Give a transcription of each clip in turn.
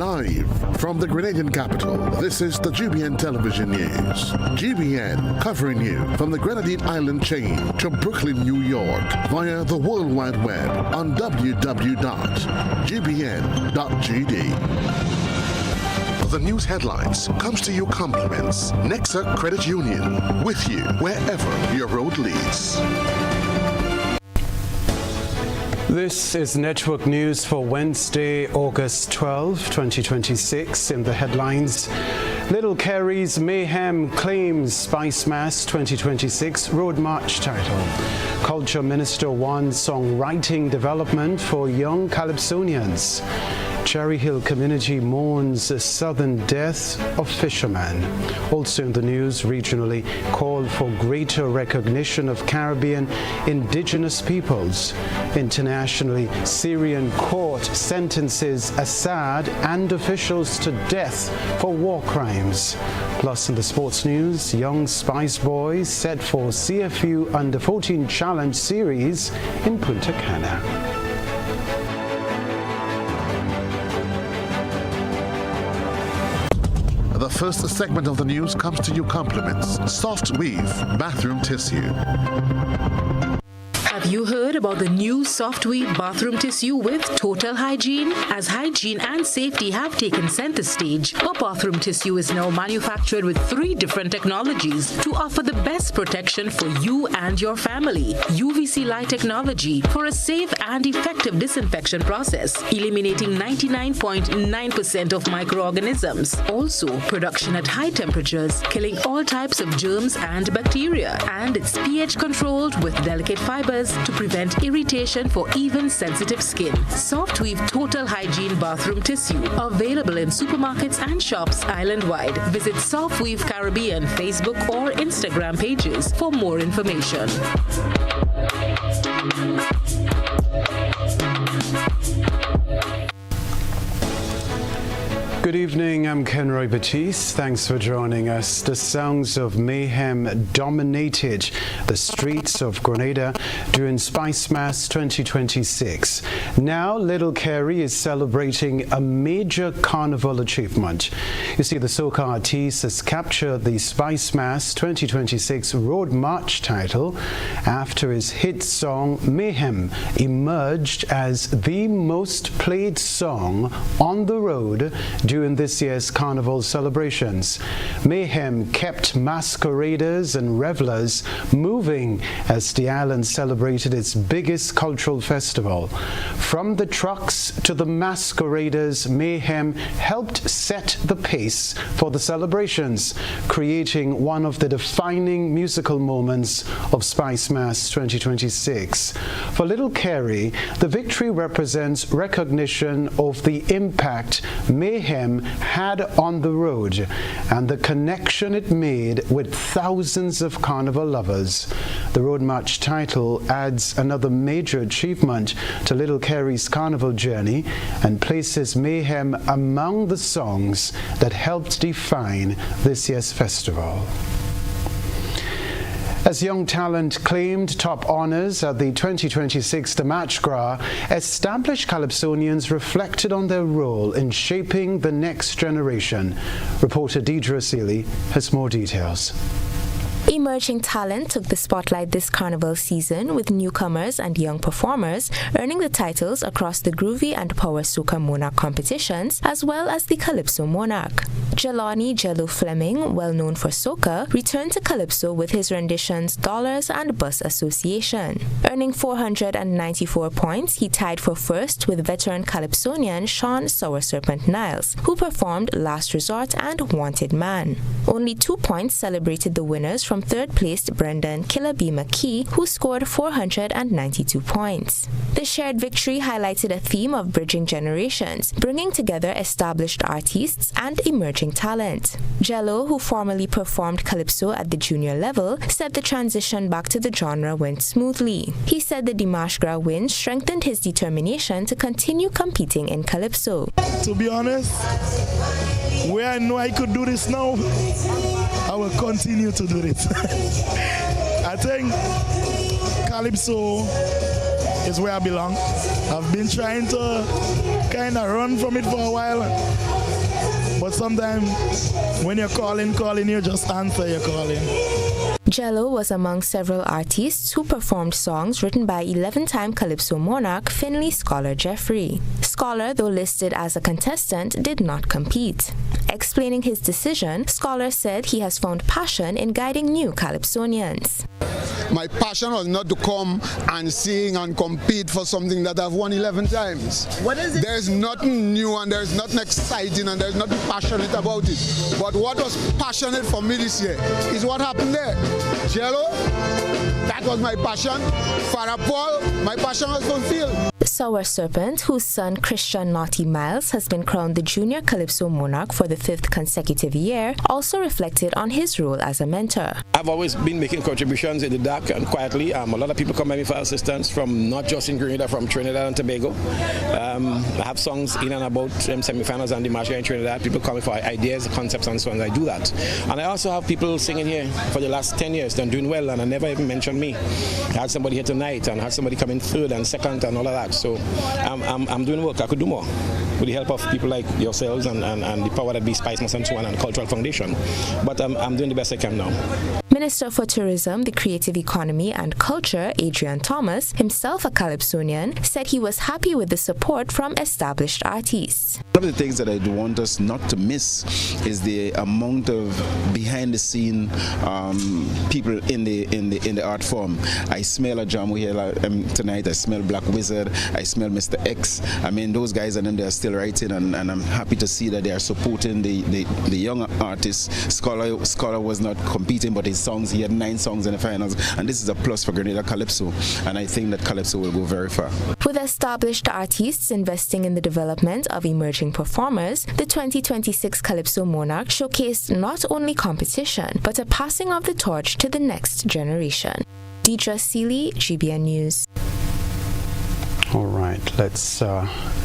Live from the Grenadian capital, this is the GBN television news. GBN covering you from the Grenadine Island chain to Brooklyn, New York via the World Wide Web on www.gbn.gd. The news headlines comes to you compliments Nexa Credit Union, with you wherever your road leads. This is Network News for Wednesday, August 12, 2026. In the headlines, Little Carey's Mayhem claims Spice Mass 2026 Road March title. Culture Minister wants songwriting development for young Calypsonians. Cherry Hill community mourns the sudden death of fishermen. Also in the news, regionally, call for greater recognition of Caribbean indigenous peoples. Internationally, Syrian court sentences Assad and officials to death for war crimes. Plus in the sports news, young Spice Boys set for CFU Under-14 Challenge Series in Punta Cana. The first segment of the news comes to you compliments Soft Weave Bathroom Tissue. Have you heard about the new Soft Weave bathroom tissue with total hygiene? As hygiene and safety have taken center stage, our bathroom tissue is now manufactured with 3 different technologies to offer the best protection for you and your family. UVC light technology for a safe and effective disinfection process, eliminating 99.9% of microorganisms. Also, production at high temperatures, killing all types of germs and bacteria. And it's pH controlled with delicate fibers to prevent irritation for even sensitive skin. Soft Weave Total Hygiene Bathroom Tissue, available in supermarkets and shops island-wide. Visit Soft Weave Caribbean Facebook or Instagram pages for more information. Good evening, I'm Kenroy Baptiste. Thanks for joining us. The sounds of mayhem dominated the streets of Grenada during Spice Mass 2026. Now, Little Carey is celebrating a major carnival achievement. You see, the soca artist has captured the Spice Mass 2026 Road March title after his hit song Mayhem emerged as the most played song on the road during this year's carnival celebrations. Mayhem kept masqueraders and revelers moving as the island celebrated its biggest cultural festival. From the trucks to the masqueraders, Mayhem helped set the pace for the celebrations, creating one of the defining musical moments of Spice Mass 2026. For Little Carey, the victory represents recognition of the impact Mayhem had on the road and the connection it made with thousands of carnival lovers. The Road March title adds another major achievement to Little Carey's carnival journey and places Mayhem among the songs that helped define this year's festival. As young talent claimed top honors at the 2026 The Mardi Gras, established Calypsonians reflected on their role in shaping the next generation. Reporter Deidre Seeley has more details. Emerging talent took the spotlight this carnival season, with newcomers and young performers earning the titles across the Groovy and Power Soca Monarch competitions, as well as the Calypso Monarch. Jelani Jello Fleming, well known for soca, returned to Calypso with his renditions Dollars and Bus Association. Earning 494 points, he tied for first with veteran Calypsonian Sean Sour Serpent Niles, who performed Last Resort and Wanted Man. Only 2 points celebrated the winners from third-placed Brendan Killer B. McKee, who scored 492 points. The shared victory highlighted a theme of bridging generations, bringing together established artists and emerging talent. Jello, who formerly performed Calypso at the junior level, said the transition back to the genre went smoothly. He said the Mardi Gras win strengthened his determination to continue competing in Calypso. To be honest, where I know I could do this now, I will continue to do this. I think Calypso is where I belong. I've been trying to kind of run from it for a while. But sometimes when you're calling, you just answer your calling. Jello was among several artists who performed songs written by 11-time Calypso monarch Finley Scholar Jeffrey. Scholar, though listed as a contestant, did not compete. Explaining his decision, Scholar said he has found passion in guiding new Calypsonians. My passion was not to come and sing and compete for something that I've won 11 times. What is it? There's nothing new and there's nothing exciting and there's nothing passionate about it. But what was passionate for me this year is what happened there. Jello, that was my passion. Farah Paul, my passion was fulfilled. Sour Serpent, whose son Christian Naughty Miles has been crowned the Junior Calypso Monarch for the 5th consecutive year, also reflected on his role as a mentor. I've always been making contributions in the dark and quietly. A lot of people come by me for assistance from not just in Grenada, from Trinidad and Tobago. I have songs in and about semi-finals and the match here in Trinidad. People come for ideas, concepts and so on. I do that. And I also have people singing here for the last 10 years. They're doing well and I never even mentioned me. I had somebody here tonight and had somebody come in third and second and all of that. So I'm doing work. I could do more with the help of people like yourselves and the Power That Be Spice and so on and Cultural Foundation. But I'm doing the best I can now. Minister for Tourism, the Creative Economy and Culture, Adrian Thomas, himself a Calypsonian, said he was happy with the support from established artists. One of the things that I want us not to miss is the amount of behind-the-scene people in the art form. I smell a jam here tonight. I smell Black Wizard. I smell Mr. X. I mean, those guys and them, they are still writing, and I'm happy to see that they are supporting the young artists. Scholar was not competing, but his songs, he had 9 songs in the finals, and this is a plus for Grenada Calypso, and I think that Calypso will go very far. With established artists investing in the development of emerging performers, the 2026 Calypso Monarch showcased not only competition, but a passing of the torch to the next generation. Deidre Seeley, GBN News. All right, let's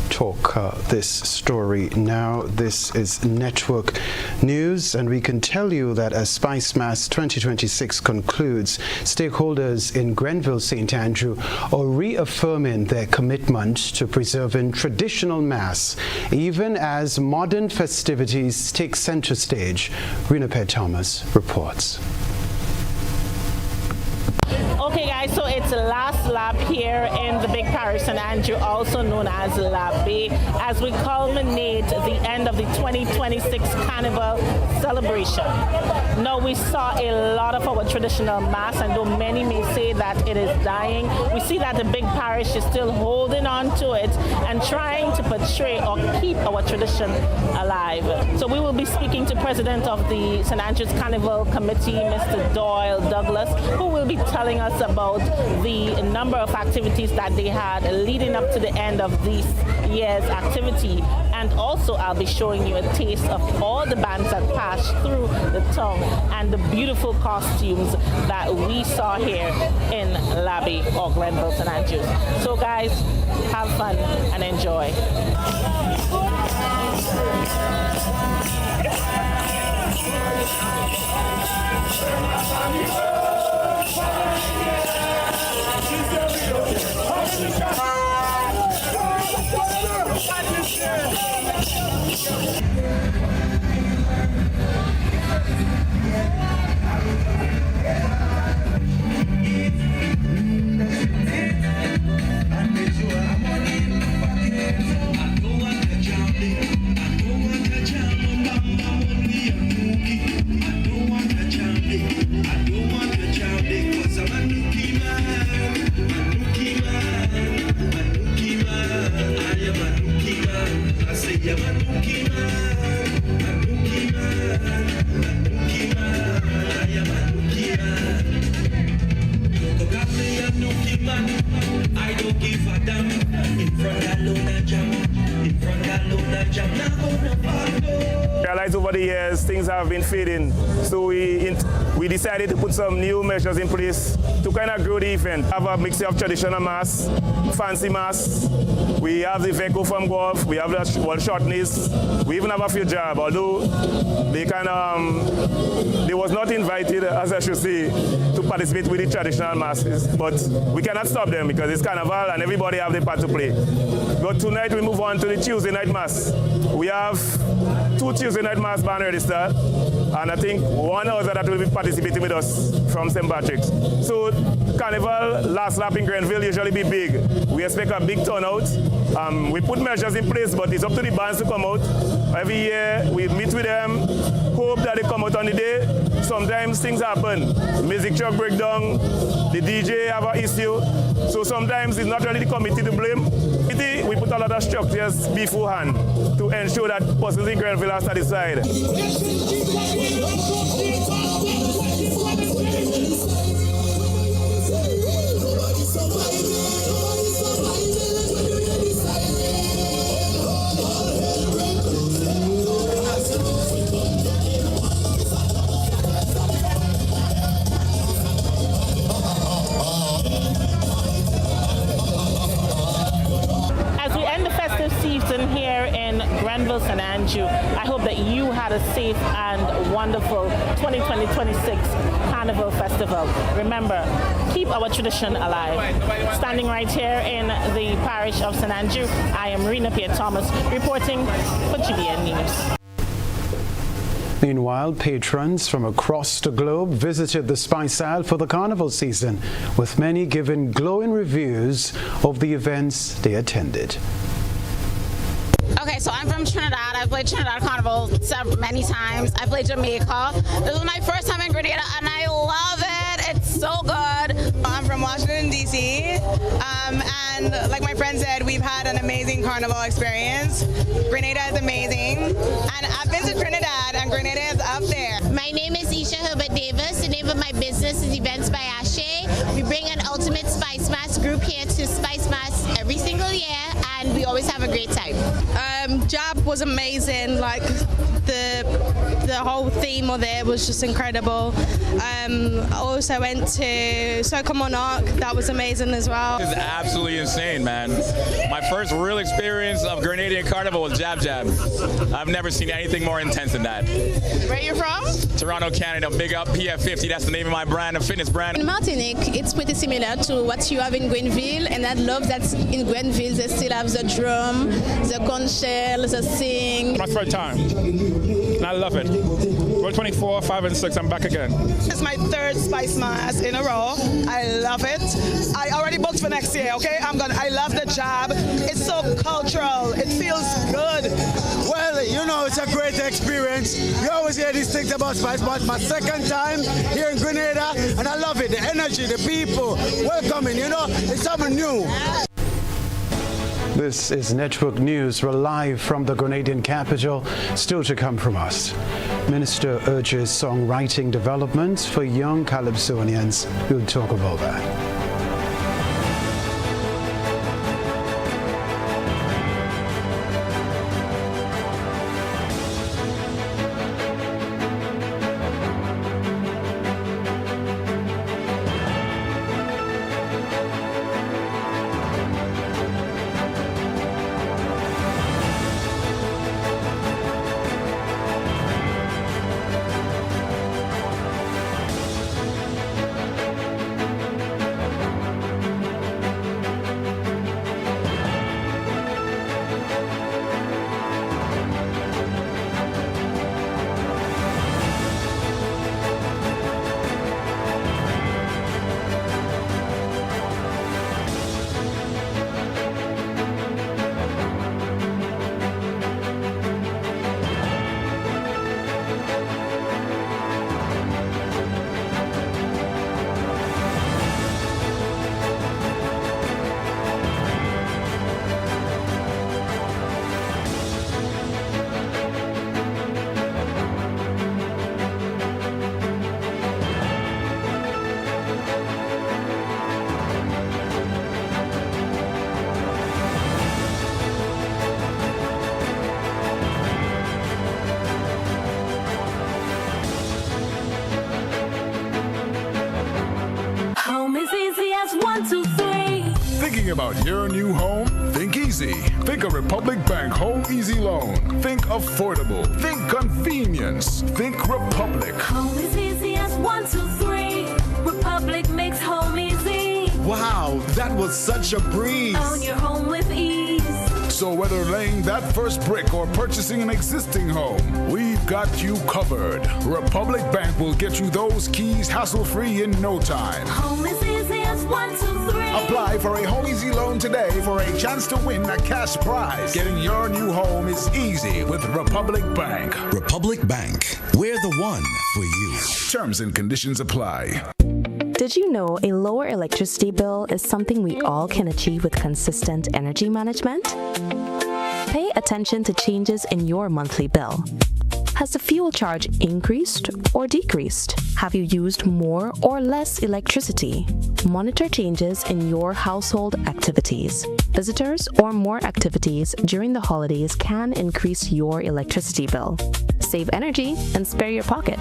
talk this story now. This is Network News, and we can tell you that as Spice Mass 2026 concludes, stakeholders in Grenville St. Andrew are reaffirming their commitment to preserving traditional Mass, even as modern festivities take center stage. Renapet Thomas reports. Okay guys, so it's the last lap here in the big parish St. Andrew, also known as Lap B, as we culminate the end of the 2026 Carnival celebration. Now we saw a lot of our traditional Mass, and though many may say that it is dying, we see that the big parish is still holding on to it and trying to portray or keep our tradition alive. So we will be speaking to President of the St. Andrews Carnival Committee, Mr. Doyle Douglas, who will be telling us about the number of activities that they had leading up to the end of this year's activity. And also I'll be showing you a taste of all the bands that passed through the town and the beautiful costumes that we saw here in Labby or Grenville St. Andrews. So guys, have fun and enjoy. Realized over the years things have been fading, so we decided to put some new measures in place to kind of grow the event. Have a mixture of traditional Mass, fancy Mass. We have the Veco from golf, we have the World Shortness, we even have a few jab, although they they was not invited, as I should say, to participate with the traditional Masses. But we cannot stop them because it's Carnival and everybody have their part to play. But tonight we move on to the Tuesday night Mass. We have 2 Tuesday night mass band registered, and I think 1 other that will be participating with us from St. Patrick's. So Carnival last lap in Grenville usually be big. We expect a big turnout. We put measures in place, but it's up to the bands to come out. Every year we meet with them, hope that they come out on the day. Sometimes things happen. Music truck break down, the DJ have an issue. So sometimes it's not really the committee to blame. We put a lot of structures beforehand to ensure that persons in Grenville are satisfied. Season here in Grenville, St. Andrew. I hope that you had a safe and wonderful 2020-26 Carnival Festival. Remember, keep our tradition alive. Standing right here in the parish of St. Andrew, I am Rena Pierre-Thomas reporting for GBN News. Meanwhile, patrons from across the globe visited the Spice Isle for the carnival season, with many giving glowing reviews of the events they attended. Okay, so I'm from Trinidad. I've played Trinidad Carnival many times. I played Jamaica. This was my first time in Grenada, and I love it. It's so good. I'm from Washington, D.C., and like my friend said, we've had an amazing carnival experience. Grenada is amazing, and I've been to Trinidad, and Grenada is up there. My name is Isha Herbert Davis. The name of my business is Events by Ashe. We bring an ultimate Spice Mass group here to Spice Mass every single year, and we always have a great time. Jab was amazing. Like the whole theme of it was just incredible. I also went to Soca Monarch. That was amazing as well. It's absolutely insane, man. My first real experience of Grenadian Carnival was Jab Jab. I've never seen anything more intense than that. Where are you from? Toronto, Canada. Big up PF50. That's the name of my brand, a fitness brand. In Martinique, it's pretty similar to what you have in Grenville, and I love that in Grenville they still have the drum, the conch shell, the sing. My third time, and I love it. World 24, 5 and 6, I'm back again. It's my third Spice Mass in a row. I love it. I already booked for next year, okay? I love the job. It's so cultural. It feels good. Well, you know, it's a great experience. You always hear these things about Spice Mass. My second time here in Grenada, and I love it. The energy, the people, welcoming, you know, it's something new. This is Network News. We're live from the Grenadian capital. Still to come from us. Minister urges songwriting development for young Calypsonians. We'll talk about that. Thinking about your new home? Think easy. Think of Republic Bank Home Easy Loan. Think affordable. Think convenience. Think Republic. Home is easy as 1, 2, 3. Republic makes home easy. Wow, that was such a breeze. Own your home with ease. So whether laying that first brick or purchasing an existing home, we've got you covered. Republic Bank will get you those keys hassle-free in no time. Home is easy as 1, 2, 3. Apply for a Home Easy loan today for a chance to win a cash prize. Getting your new home is easy with Republic Bank. Republic Bank, we're the one for you. Terms and conditions apply. Did you know a lower electricity bill is something we all can achieve with consistent energy management? Pay attention to changes in your monthly bill. Has the fuel charge increased or decreased? Have you used more or less electricity? Monitor changes in your household activities. Visitors or more activities during the holidays can increase your electricity bill. Save energy and spare your pocket.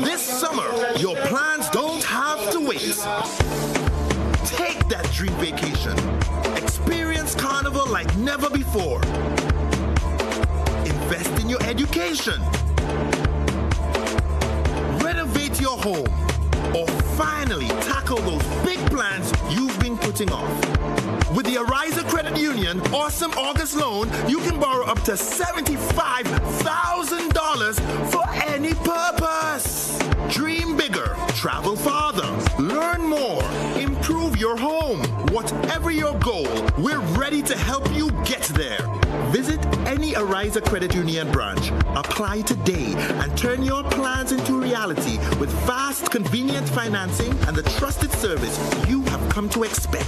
This summer, your plans don't have to wait. Take that dream vacation. Experience Carnival like never before. Invest in your education. Renovate your home. Or finally tackle those big plans you've been putting off. With the Ariza Credit Union Awesome August Loan, you can borrow up to $75,000 for any purpose. Dream bigger, travel farther, learn more, improve your home. Whatever your goal, we're ready to help you get there. Visit any Ariza Credit Union branch. Apply today and turn your plans into reality with fast, convenient financing and the trusted service you have come to expect.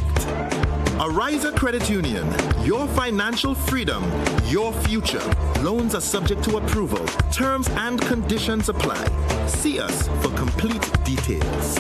Ariza Credit Union, your financial freedom, your future. Loans are subject to approval. Terms and conditions apply. See us for complete details.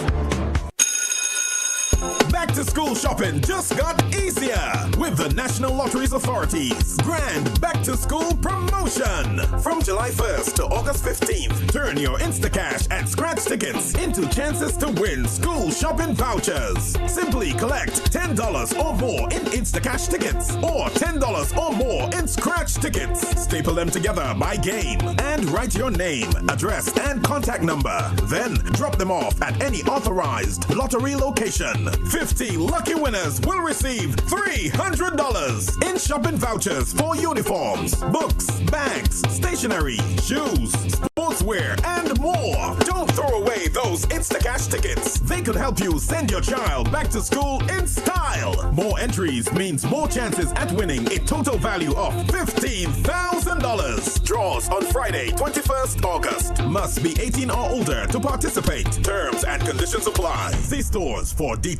Back to school shopping just got easier with the National Lotteries Authority's grand back to school promotion. From July 1st to August 15th, turn your Instacash and scratch tickets into chances to win school shopping vouchers. Simply collect $10 or more in Instacash tickets or $10 or more in scratch tickets. Staple them together by game and write your name, address, and contact number. Then drop them off at any authorized lottery location. 50 lucky winners will receive $300 in shopping vouchers for uniforms, books, bags, stationery, shoes, sportswear, and more. Don't throw away those Instacash tickets. They could help you send your child back to school in style. More entries means more chances at winning a total value of $15,000. Draws on Friday, 21st August. Must be 18 or older to participate. Terms and conditions apply. See stores for details.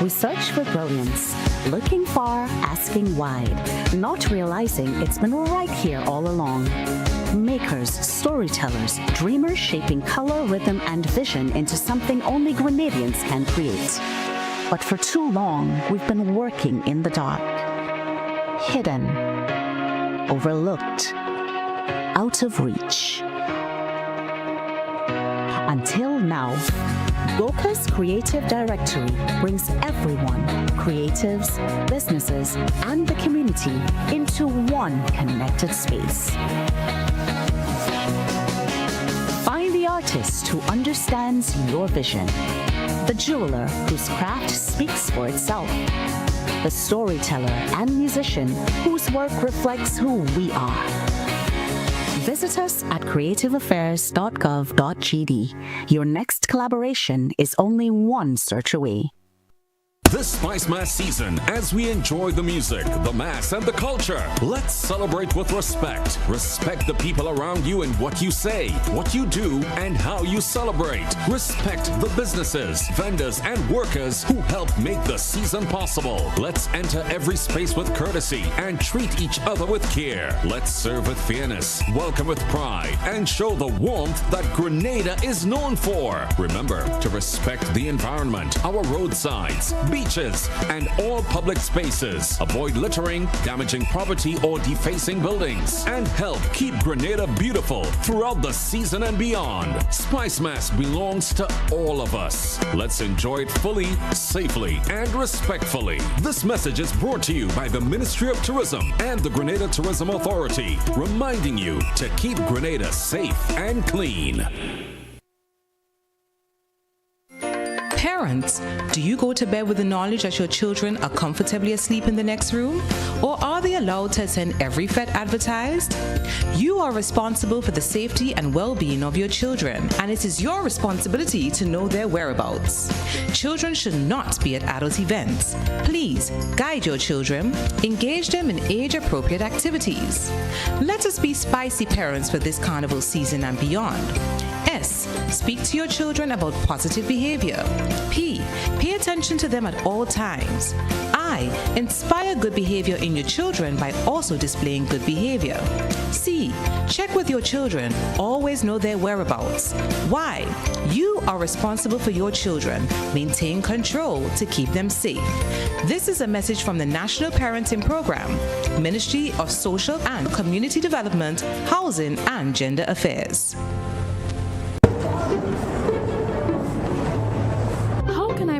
We search for brilliance, looking far, asking wide, not realizing it's been right here all along. Makers, storytellers, dreamers shaping color, rhythm, and vision into something only Grenadians can create. But for too long, we've been working in the dark, hidden, overlooked, out of reach. Until now, Goka's Creative Directory brings everyone, creatives, businesses, and the community into one connected space. Find the artist who understands your vision, the jeweler whose craft speaks for itself, the storyteller and musician whose work reflects who we are. Visit us at creativeaffairs.gov.gd. Your next collaboration is only one search away. This Spice Mass season, as we enjoy the music, the mass, and the culture, let's celebrate with respect. Respect the people around you in what you say, what you do, and how you celebrate. Respect the businesses, vendors, and workers who help make the season possible. Let's enter every space with courtesy and treat each other with care. Let's serve with fairness, welcome with pride, and show the warmth that Grenada is known for. Remember to respect the environment, our roadsides, be beaches, and all public spaces. Avoid littering, damaging property, or defacing buildings, and help keep Grenada beautiful throughout the season and beyond. Spice Mass belongs to all of us. Let's enjoy it fully, safely, and respectfully. This message is brought to you by the Ministry of Tourism and the Grenada Tourism Authority, reminding you to keep Grenada safe and clean. Parents, do you go to bed with the knowledge that your children are comfortably asleep in the next room? Or are they allowed to attend every FET advertised? You are responsible for the safety and well-being of your children, and it is your responsibility to know their whereabouts. Children should not be at adult events. Please guide your children, engage them in age-appropriate activities. Let us be spicy parents for this carnival season and beyond. S. Speak to your children about positive behavior. P. Pay attention to them at all times. I. Inspire good behavior in your children by also displaying good behavior. C. Check with your children. Always know their whereabouts. Y. You are responsible for your children. Maintain control to keep them safe. This is a message from the National Parenting Program, Ministry of Social and Community Development, Housing and Gender Affairs.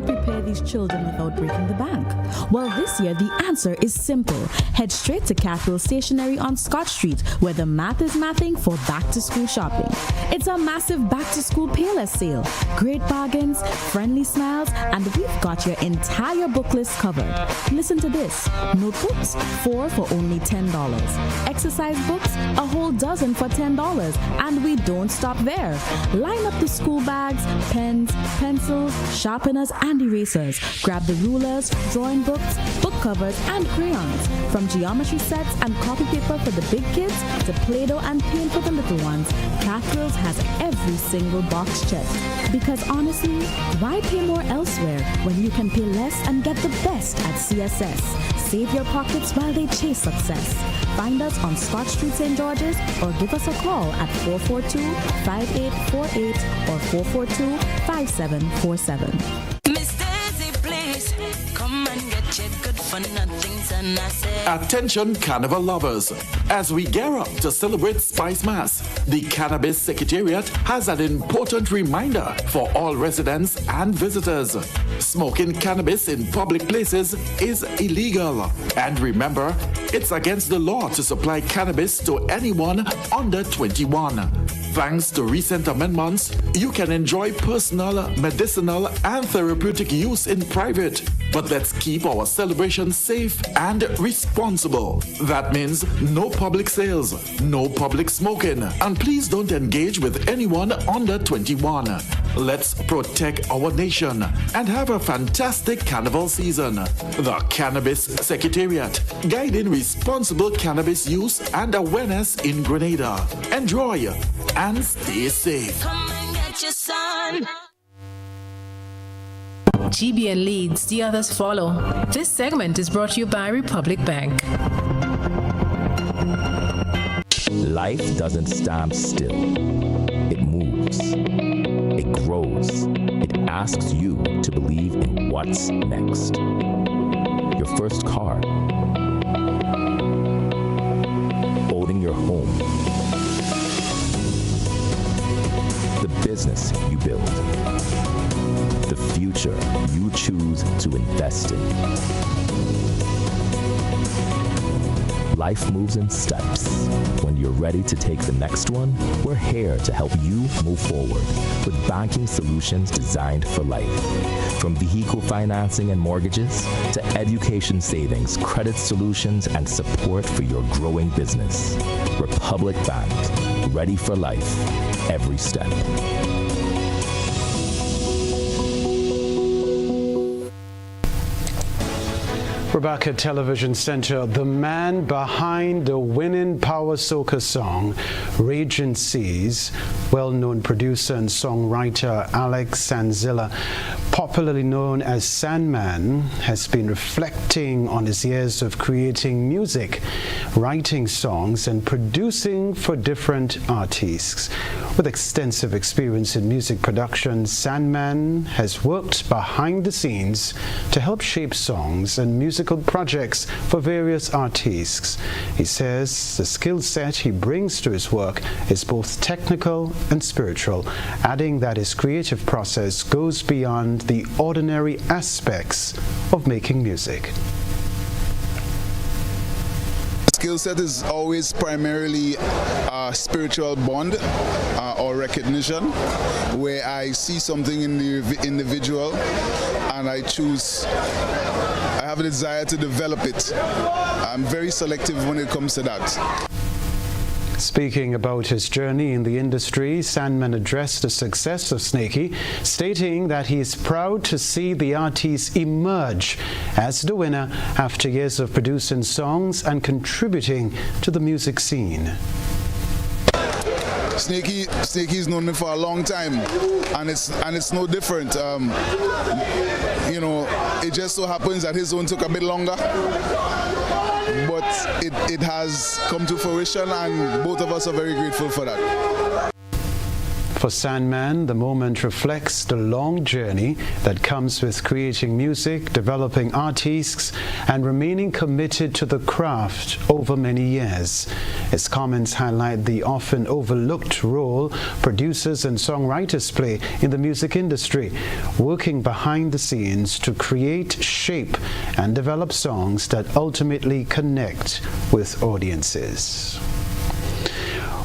Prepare these children without breaking the bank? Well, this year the answer is simple. Head straight to Capital Stationery on Scott Street, where the math is mathing for back-to-school shopping. It's a massive back-to-school Payless sale. Great bargains, friendly smiles, and we've got your entire book list covered. Listen to this. Notebooks, 4 for only $10. Exercise books, a whole dozen for $10. And we don't stop there. Line up the school bags, pens, pencils, sharpeners, and erasers. Grab the rulers, drawing books, book covers, and crayons. From geometry sets and copy paper for the big kids to Play-Doh and paint for the little ones, Catherall's has every single box checked. Because honestly, why pay more elsewhere when you can pay less and get the best at CSS? Save your pockets while they chase success. Find us on Scott Street, St. George's, or give us a call at 442-5848 or 442-5747. Attention Carnival lovers, as we gear up to celebrate Spice Mass, the Cannabis Secretariat has an important reminder for all residents and visitors. Smoking cannabis in public places is illegal. And remember, it's against the law to supply cannabis to anyone under 21. Thanks to recent amendments, you can enjoy personal, medicinal, and therapeutic use in private. But let's keep our celebrations safe and responsible. That means no public sales, no public smoking, and please don't engage with anyone under 21. Let's protect our nation and have a fantastic carnival season. The Cannabis Secretariat, guiding responsible cannabis use and awareness in Grenada. Enjoy and stay safe. Come and get your son. GBN leads, the others follow. This segment is brought to you by Republic Bank. Life doesn't stand still. It moves. It grows. It asks you to believe in what's next. Your first car. Owning your home. The business you build. The future you choose to invest in. Life moves in steps. When you're ready to take the next one, we're here to help you move forward with banking solutions designed for life. From vehicle financing and mortgages to education savings, credit solutions, and support for your growing business. Republic Bank, ready for life, every step. We're back at Television Center. The man behind the winning power soca song, Regencies, well-known producer and songwriter Alex Sanzilla, popularly known as Sandman, has been reflecting on his years of creating music, writing songs, and producing for different artists. With extensive experience in music production, Sandman has worked behind the scenes to help shape songs and musical projects for various artists. He says the skill set he brings to his work is both technical and spiritual, adding that his creative process goes beyond the ordinary aspects of making music. Skill set is always primarily a spiritual bond or recognition, where I see something in the individual and I have a desire to develop it. I'm very selective when it comes to that. Speaking about his journey in the industry, Sandman addressed the success of Snakey, stating that he is proud to see the artist emerge as the winner after years of producing songs and contributing to the music scene. Snakey's known me for a long time, and it's no different. You know, it just so happens that his own took a bit longer, but it has come to fruition, and both of us are very grateful for that. For Sandman, the moment reflects the long journey that comes with creating music, developing artists, and remaining committed to the craft over many years. His comments highlight the often overlooked role producers and songwriters play in the music industry, working behind the scenes to create, shape, and develop songs that ultimately connect with audiences.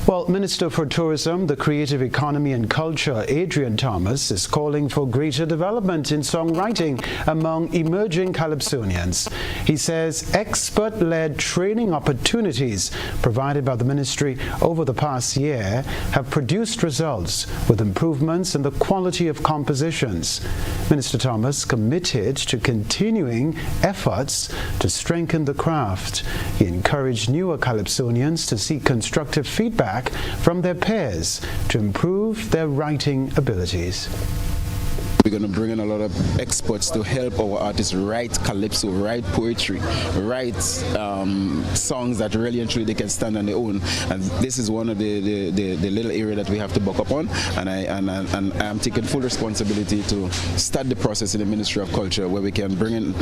Well, Minister for Tourism, the Creative Economy and Culture, Adrian Thomas, is calling for greater development in songwriting among emerging Calypsonians. He says expert-led training opportunities provided by the ministry over the past year have produced results with improvements in the quality of compositions. Minister Thomas committed to continuing efforts to strengthen the craft. He encouraged newer Calypsonians to seek constructive feedback from their peers to improve their writing abilities. We're going to bring in a lot of experts to help our artists write calypso, write poetry, write songs that really and truly they can stand on their own. And this is one of the little area that we have to buck up on. And I am taking full responsibility to start the process in the Ministry of Culture, where we can bring in,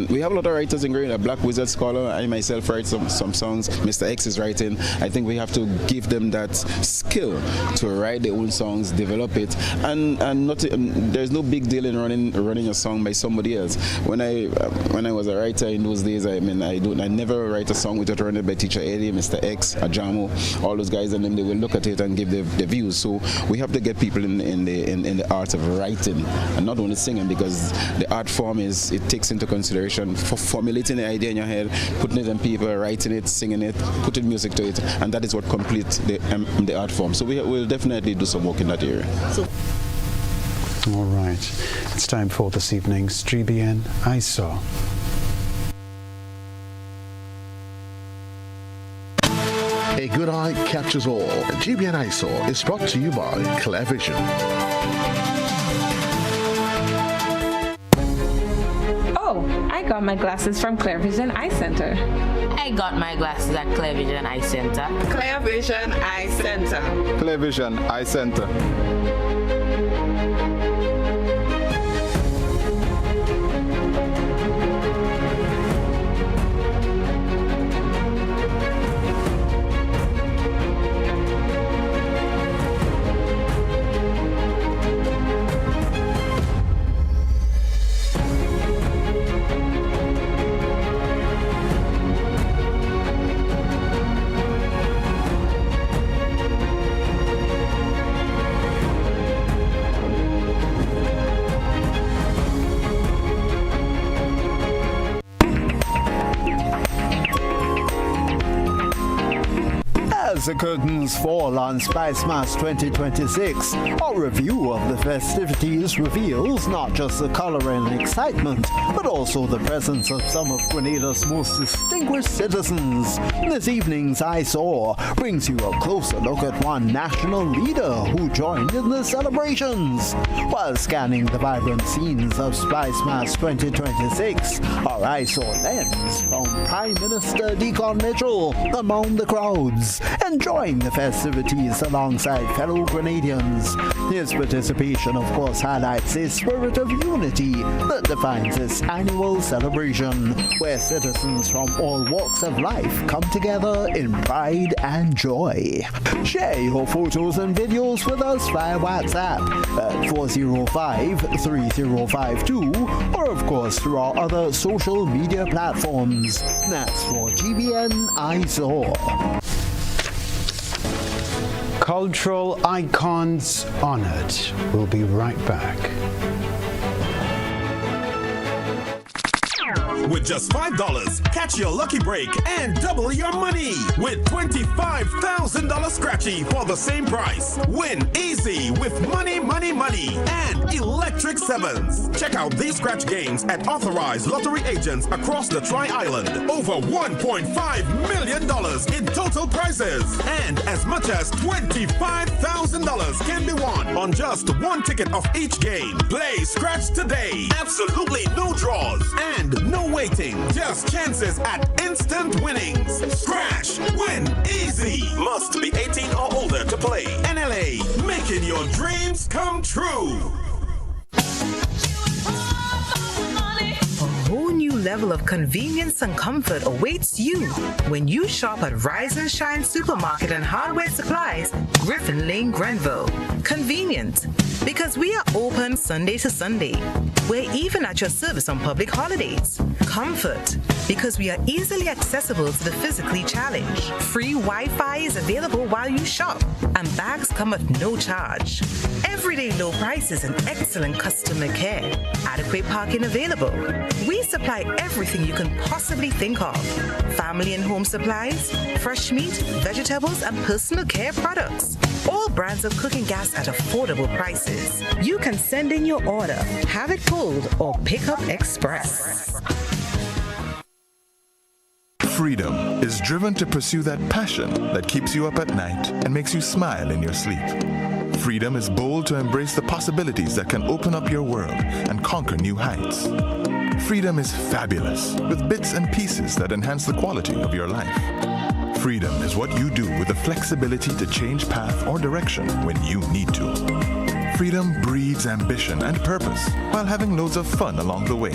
we have a lot of writers in Grenada. Black Wizard Scholar, I myself write some songs. Mr. X is writing. I think we have to give them that skill to write their own songs, develop it, and not there's no big deal in running a song by somebody else. When I was a writer in those days, I never write a song without running it by Teacher Eddie, Mr. X, Ajamo, all those guys, and then they will look at it and give their views. So we have to get people in the art of writing and not only singing, because the art form it takes into consideration for formulating the idea in your head, putting it on paper, writing it, singing it, putting music to it, and that is what completes the art form. So we'll definitely do some work in that area. All right, it's time for this evening's GBN I Saw. A good eye catches all. GBN I Saw is brought to you by Clear Vision. Oh, I got my glasses from Clear Vision Eye Center. I got my glasses at Clear Vision Eye Center. Clear Vision Eye Center. Clear Vision Eye Center. As the curtains fall on Spice Mass 2026, a review of the festivities reveals not just the color and excitement, but also the presence of some of Grenada's most distinguished citizens. This evening's I Saw brings you a closer look at one national leader who joined in the celebrations. While scanning the vibrant scenes of Spice Mass 2026, our I Saw lens found Prime Minister Deacon Mitchell among the crowds, enjoying the festivities alongside fellow Grenadians. His participation, of course, highlights a spirit of unity that defines this annual celebration, where citizens from all walks of life come together in pride and joy. Share your photos and videos with us via WhatsApp at 405-3052, or of course through our other social media platforms. That's for GBN I Saw. Cultural icons honored. We'll be right back. With just $5, catch your lucky break and double your money with $25,000 scratchy for the same price. Win easy with Money, Money, Money and Electric Sevens. Check out these scratch games at authorized lottery agents across the Tri-Island. Over $1.5 million in total prizes and as much as $25,000 can be won on just one ticket of each game. Play Scratch today. Absolutely no draws and no waiting, just chances at instant winnings. Scratch, win, easy. Must be 18 or older to play. NLA, making your dreams come true. A whole new level of convenience and comfort awaits you when you shop at Rise and Shine Supermarket and Hardware Supplies, Griffin Lane, Grenville. Convenient, because we are open Sunday to Sunday. We're even at your service on public holidays. Comfort, because we are easily accessible to the physically challenged. Free Wi-Fi is available while you shop, and bags come at no charge. Everyday low prices and excellent customer care. Adequate parking available. We supply everything you can possibly think of. Family and home supplies, fresh meat, vegetables, and personal care products. All brands of cooking gas at affordable prices. You can send in your order, have it pulled, or pick up express. Freedom is driven to pursue that passion that keeps you up at night and makes you smile in your sleep. Freedom is bold to embrace the possibilities that can open up your world and conquer new heights. Freedom is fabulous, with bits and pieces that enhance the quality of your life. Freedom is what you do with the flexibility to change path or direction when you need to. Freedom breeds ambition and purpose while having loads of fun along the way.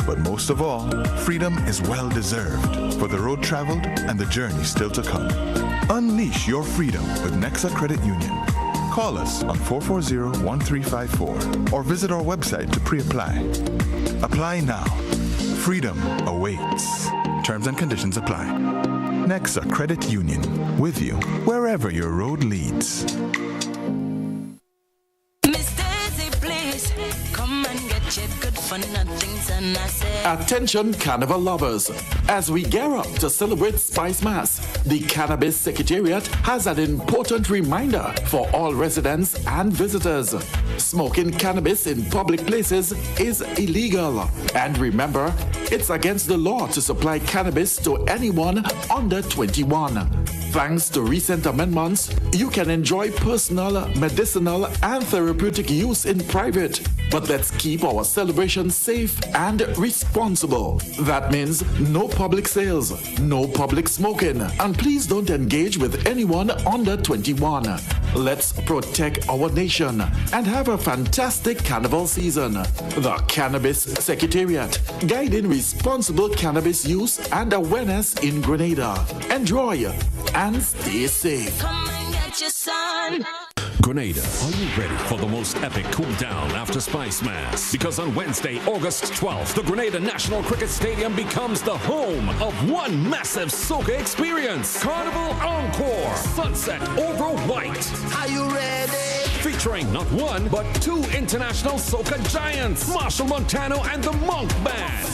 But most of all, freedom is well-deserved for the road traveled and the journey still to come. Unleash your freedom with Nexa Credit Union. Call us on 440-1354 or visit our website to pre-apply. Apply now. Freedom awaits. Terms and conditions apply. Nexa Credit Union, with you wherever your road leads. Attention Carnival lovers, as we gear up to celebrate Spice Mass, the Cannabis Secretariat has an important reminder for all residents and visitors. Smoking cannabis in public places is illegal. And remember, it's against the law to supply cannabis to anyone under 21. Thanks to recent amendments, you can enjoy personal, medicinal, and therapeutic use in private. But let's keep our celebration safe and responsible. That means no public sales, no public smoking, and please don't engage with anyone under 21. Let's protect our nation and have a fantastic carnival season. The Cannabis Secretariat, guiding responsible cannabis use and awareness in Grenada. Enjoy and stay safe. Come and get your son. Grenada, are you ready for the most epic cool down after Spice Mass? Because on Wednesday, August 12th, the Grenada National Cricket Stadium becomes the home of one massive soca experience. Carnival Encore, Sunset Over White. Are you ready? Featuring not one, but two international soca giants, Marshall Montano and the Monk Band.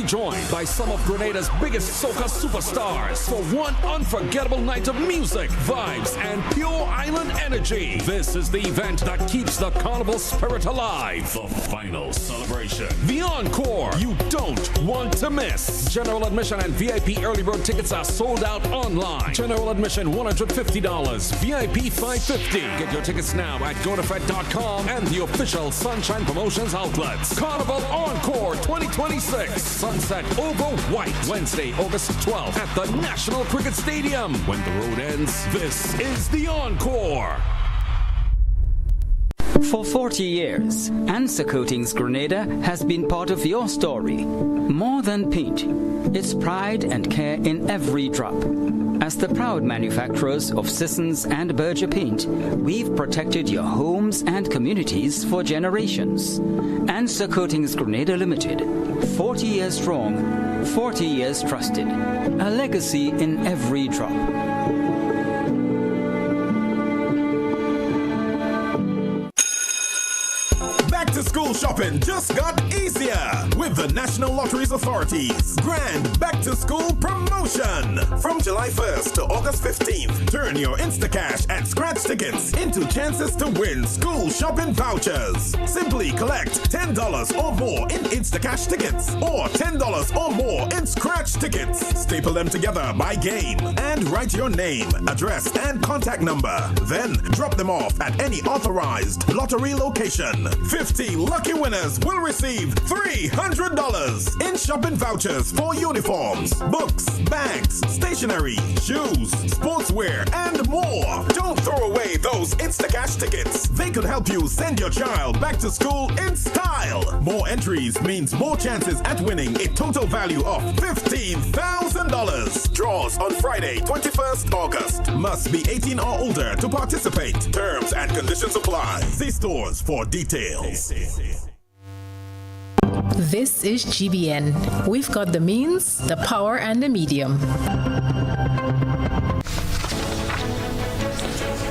joined by some of Grenada's biggest soca superstars for one unforgettable night of music, vibes, and pure island energy. This is the event that keeps the carnival spirit alive. The final celebration. The encore. You don't want to miss. General admission and VIP early bird tickets are sold out online. General admission $150, VIP $550. Get your tickets now at GoToFed.com and the official Sunshine Promotions outlets. Carnival Encore 2026. Sunset over white. Wednesday, August 12th at the National Cricket Stadium. When the road ends, this is the Encore. For 40 years, Answer Coatings Grenada has been part of your story. More than paint, it's pride and care in every drop. As the proud manufacturers of Sissons and Berger paint, we've protected your homes and communities for generations. Answer Coatings Grenada Limited, 40 years strong, 40 years trusted. A legacy in every drop. Back-to-school shopping just got easier with the National Lotteries Authority's Grand Back-to-School Promotion. From July 1st to August 15th, turn your Instacash and scratch tickets into chances to win school shopping vouchers. Simply collect $10 or more in Instacash tickets or $10 or more in scratch tickets. Staple them together by game and write your name, address, and contact number. Then drop them off at any authorized lottery location. 50 lucky winners will receive $300 in shopping vouchers for uniforms, books, bags, stationery, shoes, sportswear, and more. Don't throw away those Instacash tickets. They could help you send your child back to school in style. More entries means more chances at winning a total value of $15,000. Draws on Friday, 21st August. Must be 18 or older to participate. Terms and conditions apply. See stores for details. This is GBN. We've got the means, the power, and the medium.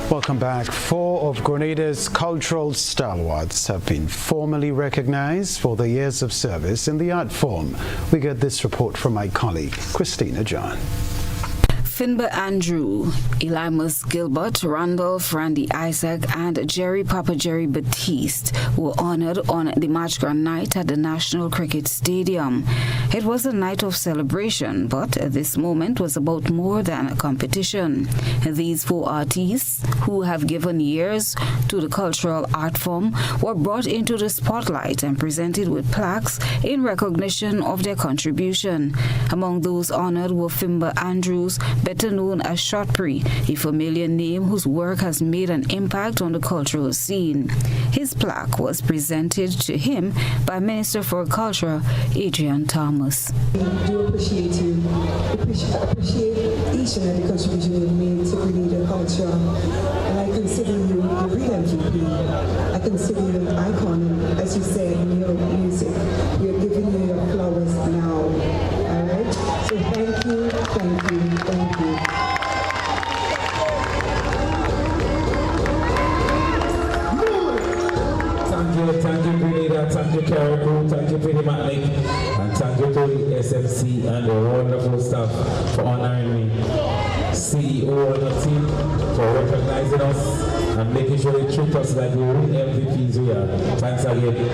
Welcome back. 4 of Grenada's cultural stalwarts have been formally recognized for their years of service in the art form. We get this report from my colleague, Christina John. Finbar Andrew, Elimus Gilbert, Randolph Randy Isaac, and Jerry Papa Jerry Baptiste were honored on the March Grand night at the National Cricket Stadium. It was a night of celebration, but this moment was about more than a competition. These 4 artists, who have given years to the cultural art form, were brought into the spotlight and presented with plaques in recognition of their contribution. Among those honored were Finbar Andrews, better known as Shotpree, a familiar name whose work has made an impact on the cultural scene. His plaque was presented to him by Minister for Culture, Adrian Thomas. We do appreciate you. Appreciate each and every contribution you've made to Grenada culture. And I consider you the real MVP. I consider you an icon, and as you said in your music, we are giving you your flowers now. All right? So thank you, thank you, thank you. Thank you, Grenada, thank you, Carrico, thank you, Penny Matnick, and thank you to the SMC and the wonderful staff for honoring me. CEO and the team for recognizing us and making sure they treat us like the real MVPs we are. Thanks again.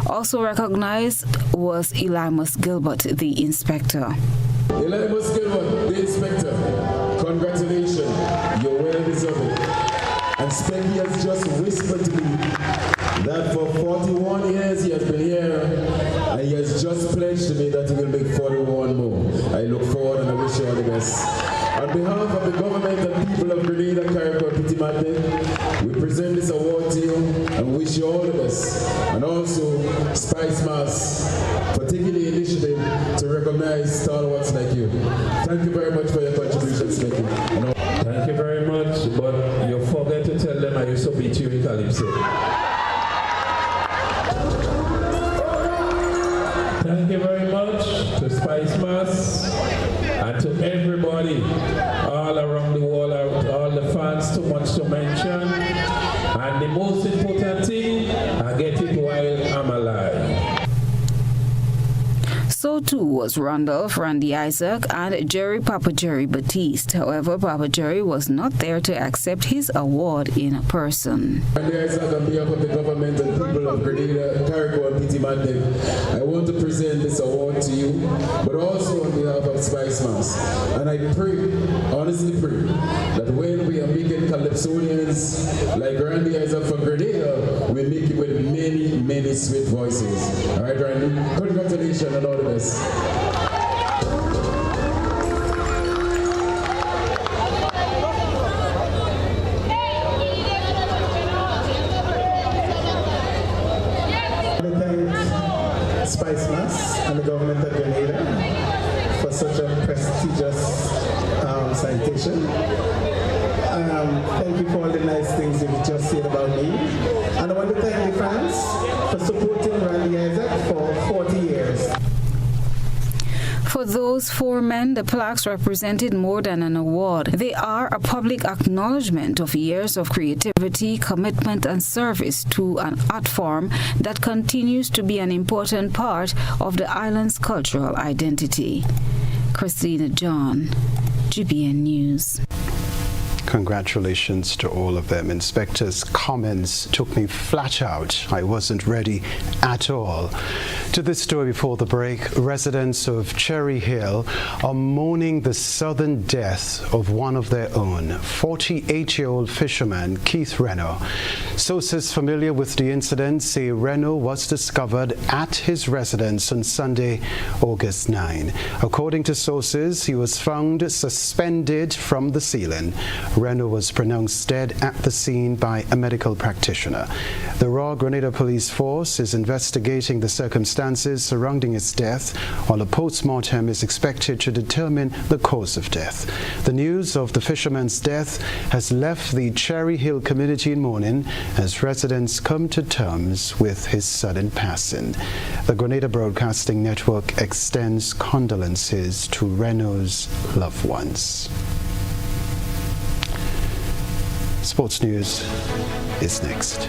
Also recognized was Elimus Gilbert, the inspector. Elimus Gilbert, the inspector, congratulations, you're well deserving. And Specky has just whispered to me that for 41 years he has been here, and he has just pledged to me that he will make 41 more. I look forward and I wish you all the best. On behalf of the government and people of Grenada, Carrico, and Pitimate, we present this award to you and wish you all the best. And also Spice Mass for taking the initiative to recognize stalwarts like you. Thank you very much for your contributions, Specky. Thank you very much, but you forget to tell them I used to beat you in Calypso. Thank you very much to Spice Mass and to everybody all around the world, all the fans, too much to mention. And the most important thing, I get it while I'm alive. So 2 was Randolph Randy Isaac and Jerry Papa Jerry Baptiste. However, Papa Jerry was not there to accept his award in person. Randy Isaac, on behalf of the government and people of Grenada, Carrico and Pity Mandem, I want to present this award to you, but also on behalf of Spice Mass. And I pray, honestly pray, that when we are making Calypsonians like Randy Isaac from Grenada, we make it with many, many sweet voices. All right, Randy, congratulations and all the best. Spice Mass and the government of Grenada for such a prestigious citation. Thank you for all the nice things you've just said about me. And I want to thank the fans for supporting Randy Isaac for 40 years. For those 4 men, the plaques represented more than an award. They are a public acknowledgement of years of creativity, commitment, and service to an art form that continues to be an important part of the island's cultural identity. Christina John, GBN News. Congratulations to all of them. Inspector's comments took me flat out. I wasn't ready at all. To this story before the break, residents of Cherry Hill are mourning the sudden death of one of their own, 48-year-old fisherman Keith Reno. Sources familiar with the incident say Reno was discovered at his residence on Sunday, August 9. According to sources, he was found suspended from the ceiling. Reno was pronounced dead at the scene by a medical practitioner. The Raw Grenada Police Force is investigating the circumstances surrounding his death, while a post-mortem is expected to determine the cause of death. The news of the fisherman's death has left the Cherry Hill community in mourning as residents come to terms with his sudden passing. The Grenada Broadcasting Network extends condolences to Reno's loved ones. Sports News is next.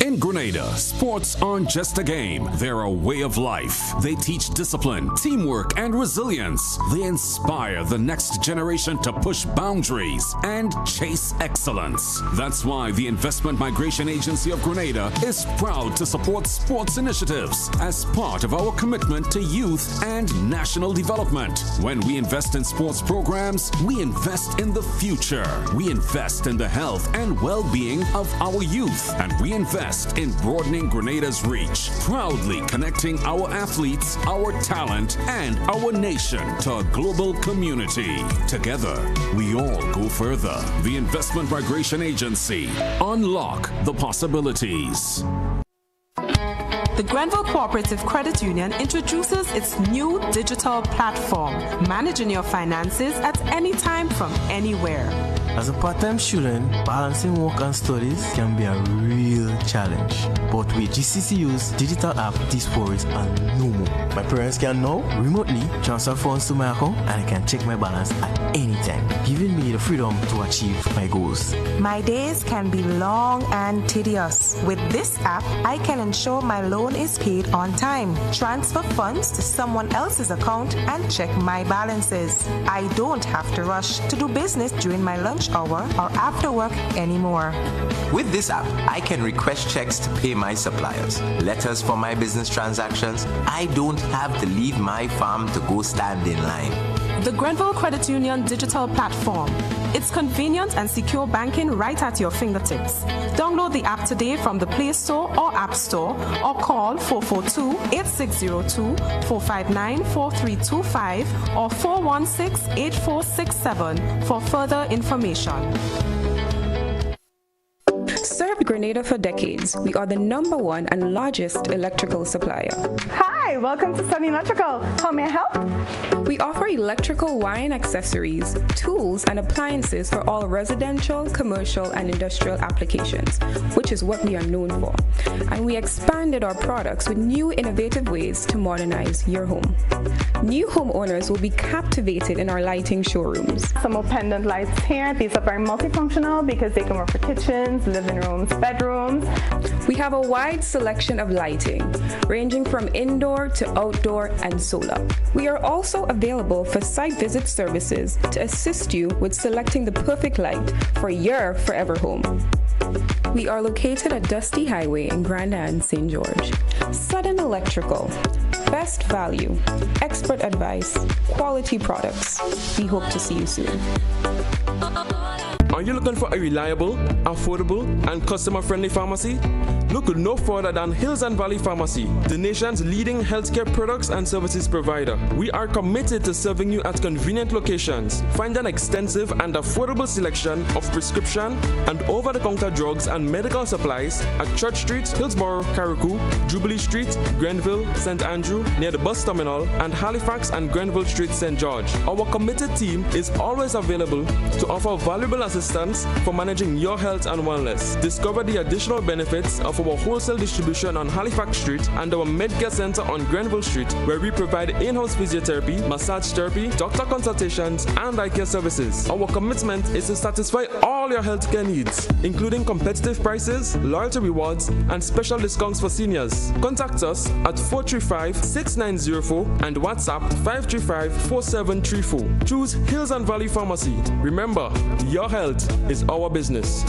In Grenada, sports aren't just a game. They're a way of life. They teach discipline, teamwork, and resilience. They inspire the next generation to push boundaries and chase excellence. That's why the Investment Migration Agency of Grenada is proud to support sports initiatives as part of our commitment to youth and national development. When we invest in sports programs, we invest in the future. We invest in the health and well-being of our youth, and we invest in broadening Grenada's reach, proudly connecting our athletes, our talent, and our nation to a global community. Together, we all go further. The Investment Migration Agency. Unlock the possibilities. The Grenville Cooperative Credit Union introduces its new digital platform, managing your finances at any time from anywhere. As a part-time student, balancing work and studies can be a real challenge. But with GCCU's digital app, these worries are no more. My parents can now remotely transfer funds to my account and I can check my balance at any time, giving me the freedom to achieve my goals. My days can be long and tedious. With this app, I can ensure my loan is paid on time, transfer funds to someone else's account, and check my balances. I don't have to rush to do business during my lunch hour or after work anymore. With this app, I can request checks to pay my suppliers, letters for my business transactions. I don't have to leave my farm to go stand in line. The Grenville Credit Union digital platform. It's convenient and secure banking right at your fingertips. Download the app today from the Play Store or App Store or call 442-8602, 459-4325 or 416-8467 for further information. Served Grenada for decades. We are the #1 and largest electrical supplier. Hi, welcome to Sunny Electrical. How may I help? We offer electrical wiring accessories, tools, and appliances for all residential, commercial, and industrial applications, which is what we are known for. And we expanded our products with new innovative ways to modernize your home. New homeowners will be captivated in our lighting showrooms. Some pendant lights here. These are very multifunctional because they can work for kitchens, living rooms, rooms, bedrooms. We have a wide selection of lighting, ranging from indoor to outdoor and solar. We are also available for site visit services to assist you with selecting the perfect light for your forever home. We are located at Dusty Highway in Grand Anne, St. George. Sudden Electrical. Best value, expert advice, quality products. We hope to see you soon. Are you looking for a reliable, affordable, and customer-friendly pharmacy? Look no further than Hills and Valley Pharmacy, the nation's leading healthcare products and services provider. We are committed to serving you at convenient locations. Find an extensive and affordable selection of prescription and over-the-counter drugs and medical supplies at Church Street, Hillsborough, Carriacou, Jubilee Street, Grenville, St. Andrew, near the bus terminal, and Halifax and Grenville Street, St. George. Our committed team is always available to offer valuable assistance for managing your health and wellness. Discover the additional benefits of our wholesale distribution on Halifax Street and our Medcare Center on Grenville Street, where we provide in-house physiotherapy, massage therapy, doctor consultations, and eye care services. Our commitment is to satisfy all your healthcare needs, including competitive prices, loyalty rewards, and special discounts for seniors. Contact us at 435-6904 and WhatsApp 535-4734. Choose Hills and Valley Pharmacy. Remember, your health is our business.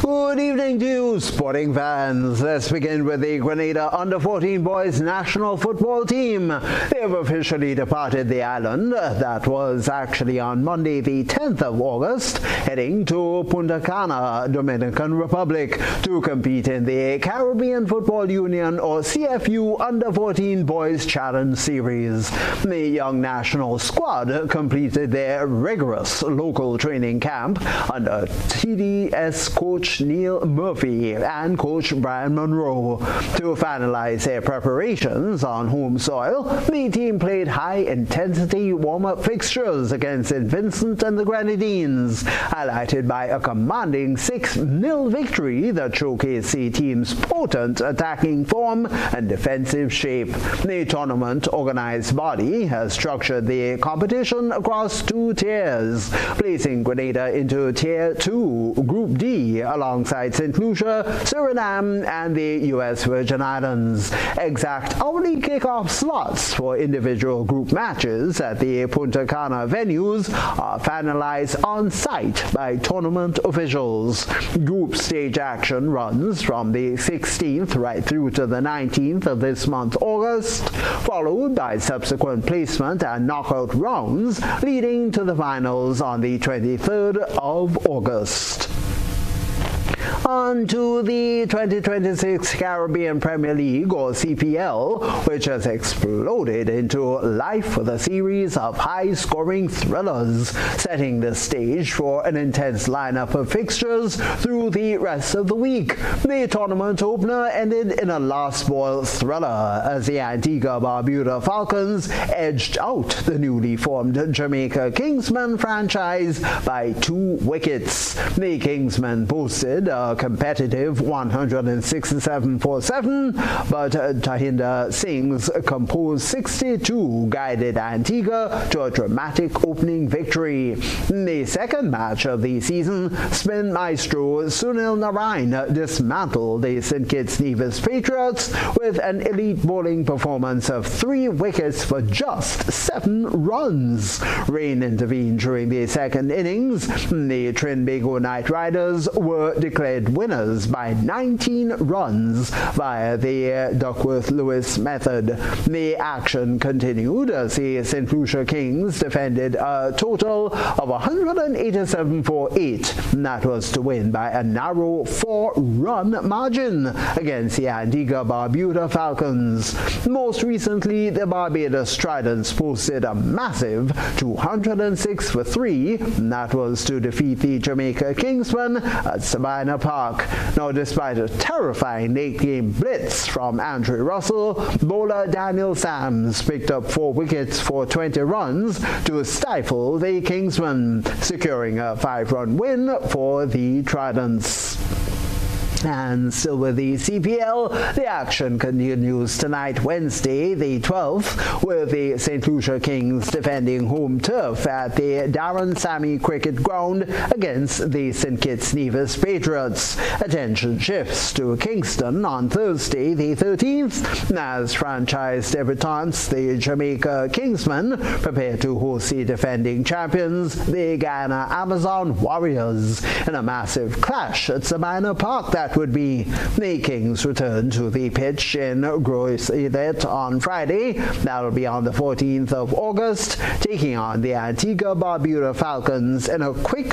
Good evening to you, sporting fans. Let's begin with the Grenada Under-14 Boys National Football Team. They have officially departed the island. That was actually on Monday, the 10th of August, heading to Punta Cana, Dominican Republic, to compete in the Caribbean Football Union, or CFU, Under-14 Boys Challenge Series. The young national squad completed their rigorous local training camp under TDS coach Neil Murphy and coach Brian Monroe. To finalize their preparations on home soil, the team played high-intensity warm-up fixtures against St. Vincent and the Grenadines, highlighted by a commanding 6-0 victory that showcased the team's potent attacking form and defensive shape. The tournament organized body has structured the competition across 2 tiers, placing Grenada into Tier 2, Group D, alongside St. Lucia, Suriname, and the U.S. Virgin Islands. Exact hourly kickoff slots for individual group matches at the Punta Cana venues are finalized on site by tournament officials. Group stage action runs from the 16th right through to the 19th of this month, August, followed by subsequent placement and knockout rounds, leading to the finals on the 23rd of August. On to the 2026 Caribbean Premier League, or CPL, which has exploded into life with a series of high-scoring thrillers, setting the stage for an intense lineup of fixtures through the rest of the week. The tournament opener ended in a last-ball thriller as the Antigua-Barbuda Falcons edged out the newly formed Jamaica Kingsmen franchise by 2 wickets. The Kingsmen boasted a competitive 167-7, but Tahinder Singh's composed 62 guided Antigua to a dramatic opening victory. The second match of the season, spin maestro Sunil Narain dismantled the St. Kitts Nevis Patriots with an elite bowling performance of 3 wickets for just 7 runs. Rain intervened during the second innings. The Trinbago Knight Riders were declared winners by 19 runs via the Duckworth-Lewis method. The action continued as the St. Lucia Kings defended a total of 187 for 8. That was to win by a narrow 4-run margin against the Antigua-Barbuda Falcons. Most recently, the Barbados Tridents posted a massive 206 for 3. That was to defeat the Jamaica Kingsmen at Savannah Park Park. Now, despite a terrifying late-game blitz from Andrew Russell, bowler Daniel Sams picked up 4 wickets for 20 runs to stifle the Kingsmen, securing a 5-run win for the Tridents. And still with the CPL, the action continues tonight, Wednesday, the 12th, with the St. Lucia Kings defending home turf at the Darren Sammy Cricket Ground against the St. Kitts Nevis Patriots. Attention shifts to Kingston on Thursday, the 13th, as franchise debutants, the Jamaica Kingsmen, prepare to host the defending champions, the Guyana Amazon Warriors, in a massive clash at Sabina Park that would be. The Kings return to the pitch in Gross Edet on Friday. That'll be on the 14th of August, taking on the Antigua Barbuda Falcons in a quick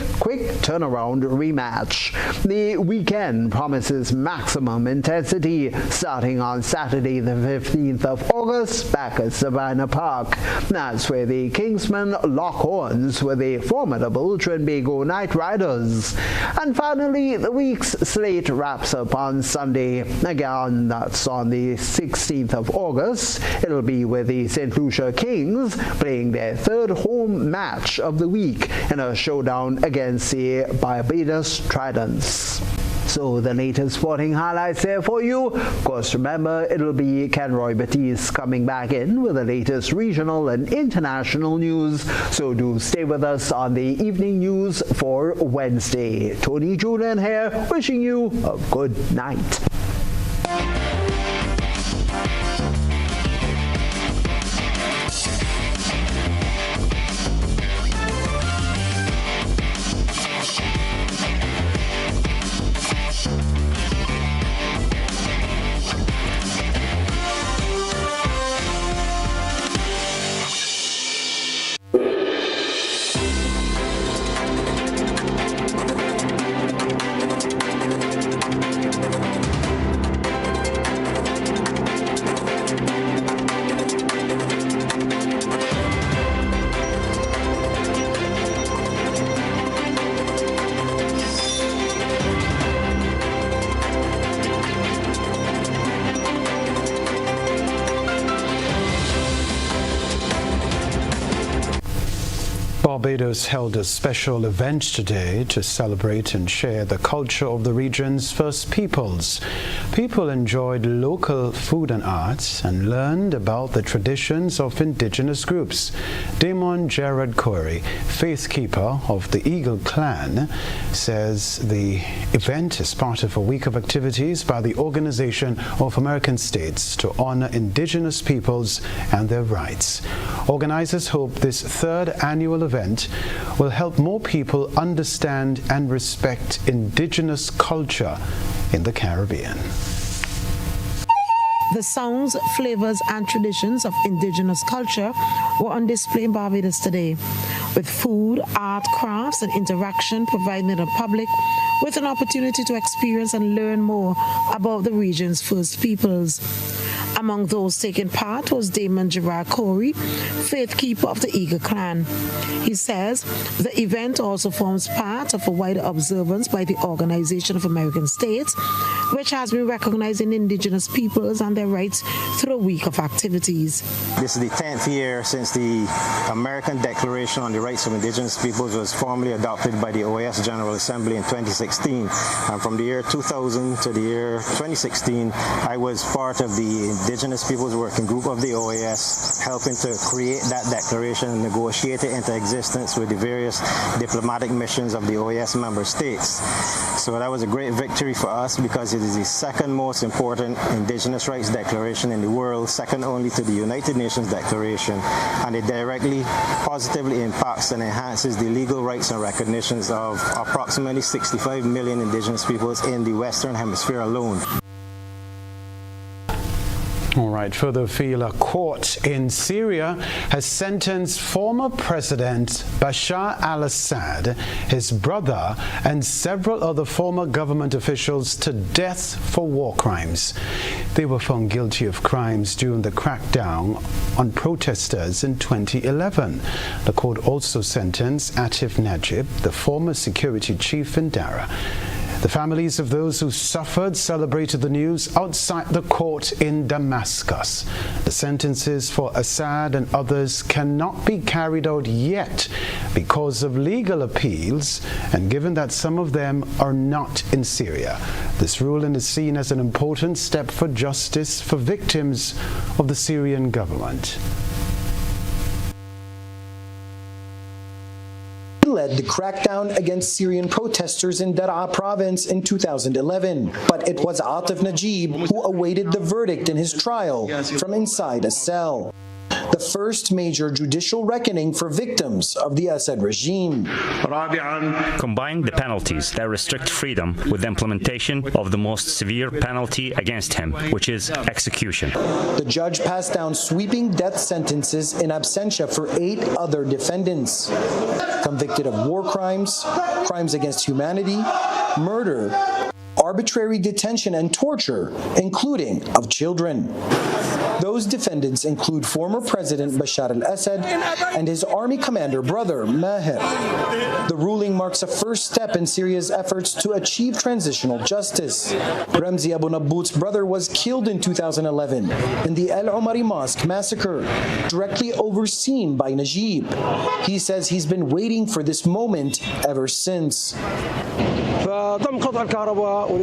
turnaround rematch. The weekend promises maximum intensity, starting on Saturday the 15th of August back at Sabina Park. That's where the Kingsmen lock horns with the formidable Trinbago Knight Riders. And finally, the week's slate wraps up on Sunday. Again, that's on the 16th of August. It'll be with the St. Lucia Kings playing their 3rd home match of the week in a showdown against the Barbados Tridents. So the latest sporting highlights there for you. Of course, remember, it'll be Kenroy Baptiste coming back in with the latest regional and international news. So do stay with us on the evening news for Wednesday. Tony Julian here, wishing you a good night. Barbados held a special event today to celebrate and share the culture of the region's First Peoples. People enjoyed local food and arts and learned about the traditions of indigenous groups. Damon Gerard Corey, faith keeper of the Eagle Clan, says the event is part of a week of activities by the Organization of American States to honor indigenous peoples and their rights. Organizers hope this 3rd annual event will help more people understand and respect indigenous culture in the Caribbean. The sounds, flavors, and traditions of indigenous culture were on display in Barbados today, with food, art, crafts, and interaction providing the public with an opportunity to experience and learn more about the region's First Peoples. Among those taking part was Damon Gerard Corey, faith keeper of the Eagle Clan. He says the event also forms part of a wider observance by the Organization of American States, which has been recognizing indigenous peoples and their rights through a week of activities. This is the 10th year since the American Declaration on the Rights of Indigenous Peoples was formally adopted by the OAS General Assembly in 2016. And from the year 2000 to the year 2016, I was part of the Indigenous Peoples Working Group of the OAS, helping to create that declaration and negotiate it into existence with the various diplomatic missions of the OAS member states. So that was a great victory for us because it is the 2nd most important Indigenous rights declaration in the world, second only to the United Nations Declaration, and it directly, positively impacts and enhances the legal rights and recognitions of approximately 65 million Indigenous peoples in the Western Hemisphere alone. All right, further afield, a court in Syria has sentenced former President Bashar al-Assad, his brother, and several other former government officials to death for war crimes. They were found guilty of crimes during the crackdown on protesters in 2011. The court also sentenced Atif Najib, the former security chief in Dara. The families of those who suffered celebrated the news outside the court in Damascus. The sentences for Assad and others cannot be carried out yet because of legal appeals, and given that some of them are not in Syria. This ruling is seen as an important step for justice for victims of the Syrian government. Led the crackdown against Syrian protesters in Daraa province in 2011, but it was Atif Najib who awaited the verdict in his trial from inside a cell. The first major judicial reckoning for victims of the Assad regime. Combine the penalties that restrict freedom with the implementation of the most severe penalty against him, which is execution. The judge passed down sweeping death sentences in absentia for 8 other defendants, convicted of war crimes, crimes against humanity, murder, arbitrary detention and torture, including of children. Those defendants include former President Bashar al-Assad and his army commander brother Maher. The ruling marks a first step in Syria's efforts to achieve transitional justice. Ramzi Abu Nabbout's brother was killed in 2011 in the El Omari Mosque massacre, directly overseen by Najib. He says he's been waiting for this moment ever since.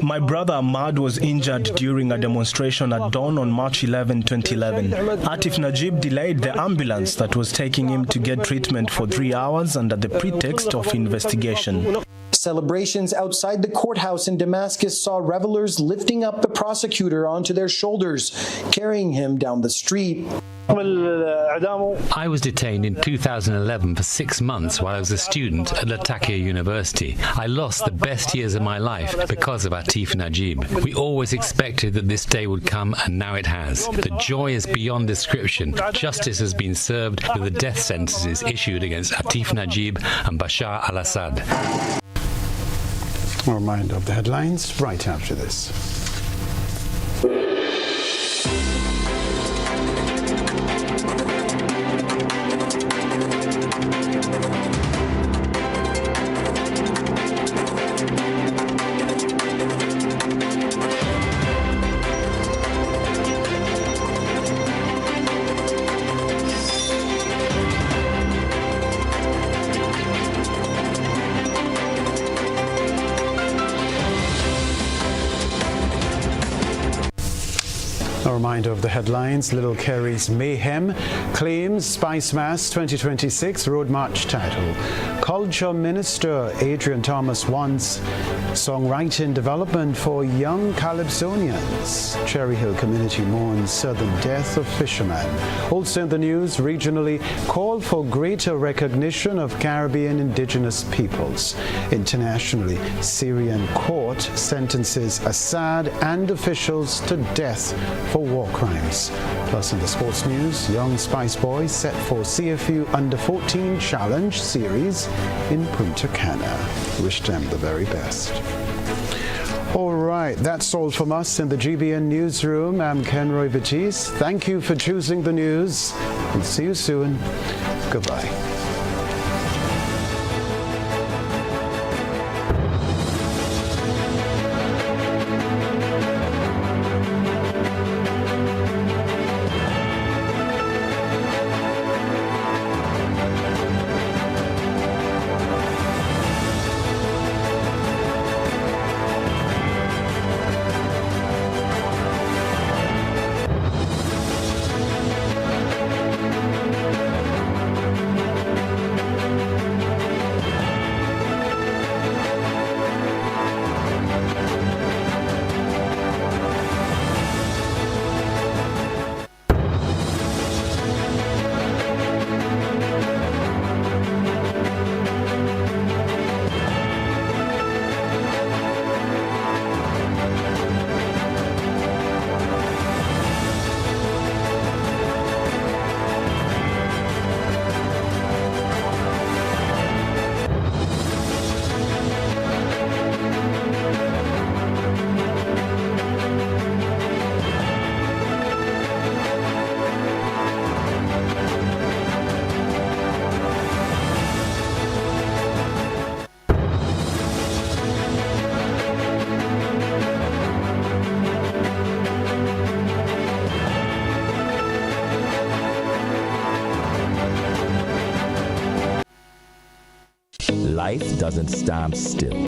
My brother Ahmad was injured during a demonstration at dawn on March 11, 2011. Atif Najib delayed the ambulance that was taking him to get treatment for 3 hours under the pretext of investigation. Celebrations outside the courthouse in Damascus saw revelers lifting up the prosecutor onto their shoulders, carrying him down the street. I was detained in 2011 for 6 months while I was a student at Latakia University. I lost the best years of my life because of Atif Najib. We always expected that this day would come, and now it has. The joy is beyond description. Justice has been served with the death sentences issued against Atif Najib and Bashar al-Assad. A reminder of the headlines right after this. A reminder of the headlines. Little Kerry's Mayhem claims Spice Mass 2026 Road March title. Culture Minister Adrian Thomas wants songwriting development for young Calypsonians. Cherry Hill community mourns sudden death of fisherman. Also in the news, regionally, call for greater recognition of Caribbean indigenous peoples. Internationally, Syrian court sentences Assad and officials to death for war crimes. Plus in the sports news, young Spice Boys set for CFU Under-14 Challenge Series in Punta Cana. Wish them the very best. All right, that's all from us in the GBN newsroom. I'm Kenroy Baptiste. Thank you for choosing the news, and see you soon. Goodbye. life doesn't stand still.